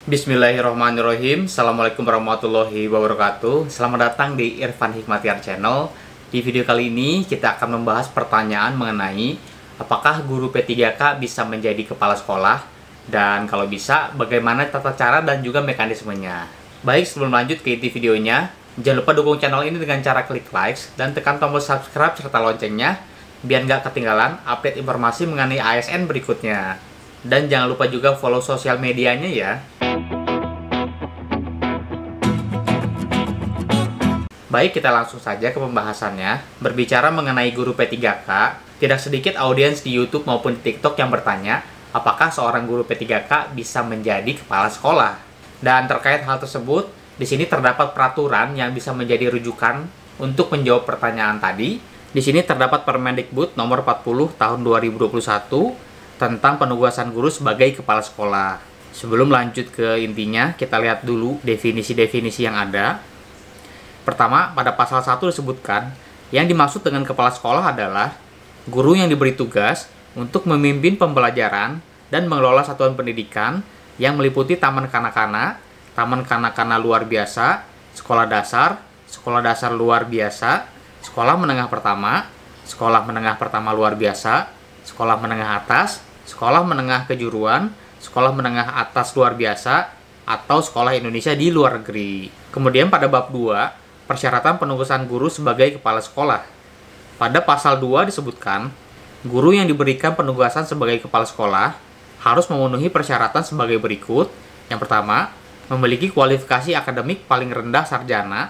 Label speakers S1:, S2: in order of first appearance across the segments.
S1: Bismillahirrahmanirrahim. Assalamualaikum warahmatullahi wabarakatuh. Selamat datang di Irfan Hikmatiar Channel. Di video kali ini kita akan membahas pertanyaan mengenai apakah guru P3K bisa menjadi kepala sekolah, dan kalau bisa bagaimana tata cara dan juga mekanismenya. Baik, sebelum lanjut ke inti videonya, jangan lupa dukung channel ini dengan cara klik like dan tekan tombol subscribe serta loncengnya biar nggak ketinggalan update informasi mengenai ASN berikutnya. Dan jangan lupa juga follow sosial medianya ya. Baik, kita langsung saja ke pembahasannya. Berbicara mengenai guru P3K, tidak sedikit audiens di YouTube maupun di TikTok yang bertanya, apakah seorang guru P3K bisa menjadi kepala sekolah? Dan terkait hal tersebut, di sini terdapat peraturan yang bisa menjadi rujukan untuk menjawab pertanyaan tadi. Di sini terdapat Permendikbud nomor 40 tahun 2021 tentang penugasan guru sebagai kepala sekolah. Sebelum lanjut ke intinya, kita lihat dulu definisi-definisi yang ada. Pertama, pada pasal 1 disebutkan, yang dimaksud dengan kepala sekolah adalah guru yang diberi tugas untuk memimpin pembelajaran dan mengelola satuan pendidikan yang meliputi taman kanak-kanak luar biasa, sekolah dasar luar biasa, sekolah menengah pertama luar biasa, sekolah menengah atas, sekolah menengah kejuruan, sekolah menengah atas luar biasa, atau sekolah Indonesia di luar negeri. Kemudian pada bab 2, persyaratan penugasan guru sebagai kepala sekolah. Pada pasal 2 disebutkan, guru yang diberikan penugasan sebagai kepala sekolah harus memenuhi persyaratan sebagai berikut. Yang pertama, memiliki kualifikasi akademik paling rendah sarjana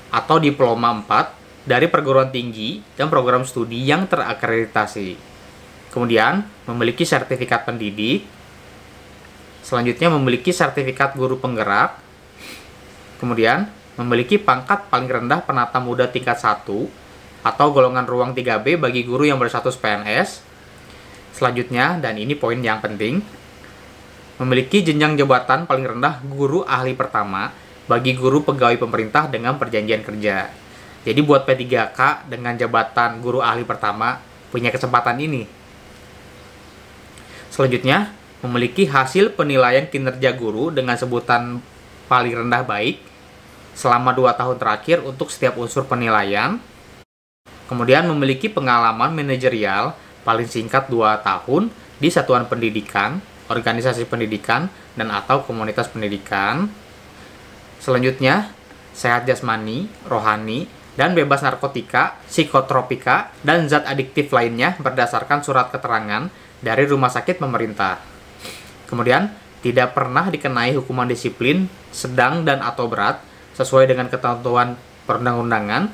S1: atau diploma 4 dari perguruan tinggi dan program studi yang terakreditasi. Kemudian, memiliki sertifikat pendidik. Selanjutnya, memiliki sertifikat guru penggerak. Kemudian, memiliki pangkat paling rendah penata muda tingkat 1 atau golongan ruang 3B bagi guru yang berstatus PNS. Selanjutnya, dan ini poin yang penting, memiliki jenjang jabatan paling rendah guru ahli pertama bagi guru pegawai pemerintah dengan perjanjian kerja. Jadi buat P3K dengan jabatan guru ahli pertama punya kesempatan ini. Selanjutnya, memiliki hasil penilaian kinerja guru dengan sebutan paling rendah baik selama 2 tahun terakhir untuk setiap unsur penilaian. Kemudian memiliki pengalaman manajerial paling singkat 2 tahun di satuan pendidikan, organisasi pendidikan, dan atau komunitas pendidikan. Selanjutnya, sehat jasmani, rohani, dan bebas narkotika, psikotropika, dan zat adiktif lainnya berdasarkan surat keterangan dari rumah sakit pemerintah. Kemudian, tidak pernah dikenai hukuman disiplin sedang dan atau berat sesuai dengan ketentuan perundang-undangan.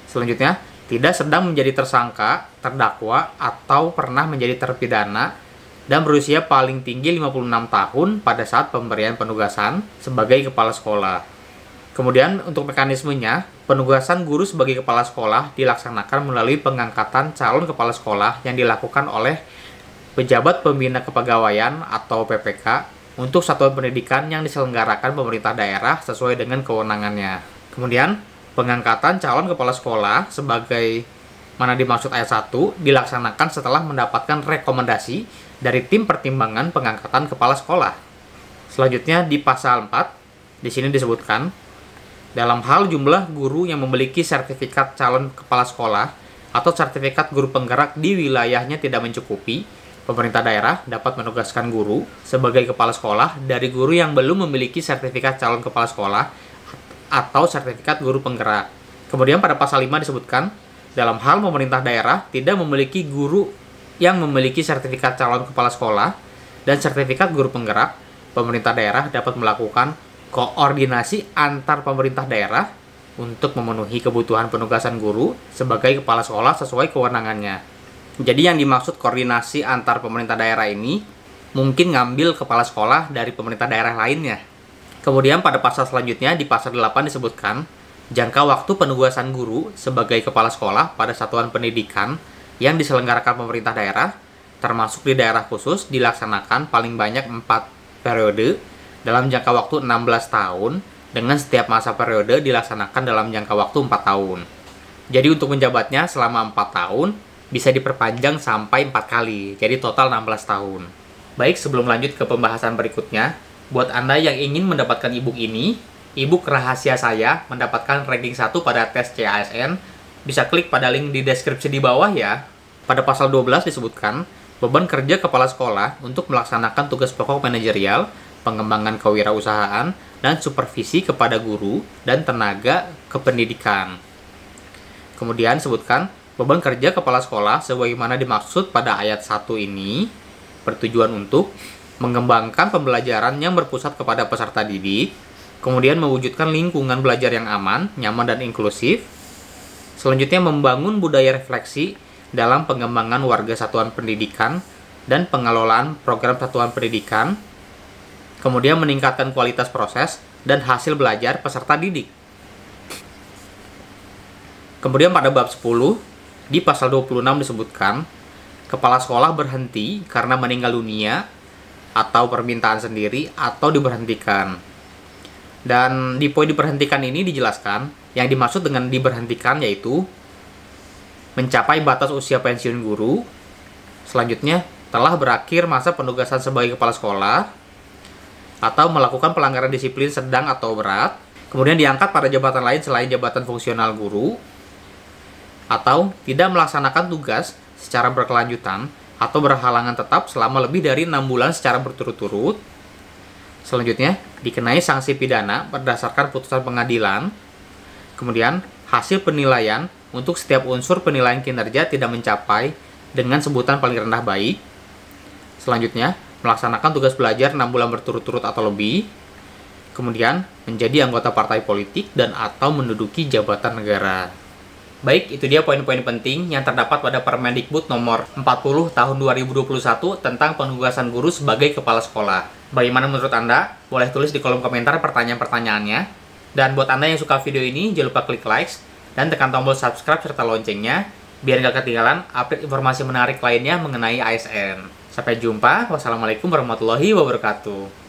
S1: Selanjutnya, tidak sedang menjadi tersangka, terdakwa, atau pernah menjadi terpidana dan berusia paling tinggi 56 tahun pada saat pemberian penugasan sebagai kepala sekolah. Kemudian, untuk mekanismenya, penugasan guru sebagai kepala sekolah dilaksanakan melalui pengangkatan calon kepala sekolah yang dilakukan oleh pejabat pembina kepegawaian atau PPK untuk satuan pendidikan yang diselenggarakan pemerintah daerah sesuai dengan kewenangannya. Kemudian, pengangkatan calon kepala sekolah sebagai mana dimaksud ayat 1 dilaksanakan setelah mendapatkan rekomendasi dari tim pertimbangan pengangkatan kepala sekolah. Selanjutnya di pasal 4, di sini disebutkan, dalam hal jumlah guru yang memiliki sertifikat calon kepala sekolah atau sertifikat guru penggerak di wilayahnya tidak mencukupi, pemerintah daerah dapat menugaskan guru sebagai kepala sekolah dari guru yang belum memiliki sertifikat calon kepala sekolah atau sertifikat guru penggerak. Kemudian pada pasal 5 disebutkan, dalam hal pemerintah daerah tidak memiliki guru yang memiliki sertifikat calon kepala sekolah dan sertifikat guru penggerak, pemerintah daerah dapat melakukan koordinasi antar pemerintah daerah untuk memenuhi kebutuhan penugasan guru sebagai kepala sekolah sesuai kewenangannya. Jadi yang dimaksud koordinasi antar pemerintah daerah ini mungkin ngambil kepala sekolah dari pemerintah daerah lainnya. Kemudian pada pasal selanjutnya di pasal 8 disebutkan, jangka waktu penugasan guru sebagai kepala sekolah pada satuan pendidikan yang diselenggarakan pemerintah daerah, termasuk di daerah khusus, dilaksanakan paling banyak 4 periode dalam jangka waktu 16 tahun, dengan setiap masa periode dilaksanakan dalam jangka waktu 4 tahun. Jadi untuk menjabatnya selama 4 tahun, bisa diperpanjang sampai 4 kali, jadi total 16 tahun. Baik, sebelum lanjut ke pembahasan berikutnya, Buat Anda yang ingin mendapatkan e-book ini, e-book rahasia saya mendapatkan ranking 1 pada tes CASN, bisa klik pada link di deskripsi di bawah ya. Pada pasal 12 disebutkan, beban kerja kepala sekolah untuk melaksanakan tugas pokok manajerial, pengembangan kewirausahaan, dan supervisi kepada guru dan tenaga kependidikan. Kemudian sebutkan, beban kerja kepala sekolah sebagaimana dimaksud pada ayat 1 ini bertujuan untuk mengembangkan pembelajaran yang berpusat kepada peserta didik, kemudian mewujudkan lingkungan belajar yang aman, nyaman, dan inklusif. Selanjutnya, membangun budaya refleksi dalam pengembangan warga satuan pendidikan dan pengelolaan program satuan pendidikan, kemudian meningkatkan kualitas proses dan hasil belajar peserta didik. Kemudian pada bab 10, di pasal 26 disebutkan, kepala sekolah berhenti karena meninggal dunia atau permintaan sendiri atau diberhentikan. Dan di poin diberhentikan ini dijelaskan, yang dimaksud dengan diberhentikan yaitu mencapai batas usia pensiun guru, selanjutnya telah berakhir masa penugasan sebagai kepala sekolah, atau melakukan pelanggaran disiplin sedang atau berat, kemudian diangkat pada jabatan lain selain jabatan fungsional guru, atau tidak melaksanakan tugas secara berkelanjutan atau berhalangan tetap selama lebih dari 6 bulan secara berturut-turut. Selanjutnya, dikenai sanksi pidana berdasarkan putusan pengadilan. Kemudian, hasil penilaian untuk setiap unsur penilaian kinerja tidak mencapai dengan sebutan paling rendah baik. Selanjutnya, melaksanakan tugas belajar 6 bulan berturut-turut atau lebih. Kemudian, menjadi anggota partai politik dan atau menduduki jabatan negara. Baik, itu dia poin-poin penting yang terdapat pada Permendikbud nomor 40 tahun 2021 tentang penugasan guru sebagai kepala sekolah. Bagaimana menurut Anda? Boleh tulis di kolom komentar pertanyaan-pertanyaannya. Dan buat Anda yang suka video ini, jangan lupa klik like dan tekan tombol subscribe serta loncengnya biar nggak ketinggalan update informasi menarik lainnya mengenai ASN. Sampai jumpa. Wassalamualaikum warahmatullahi wabarakatuh.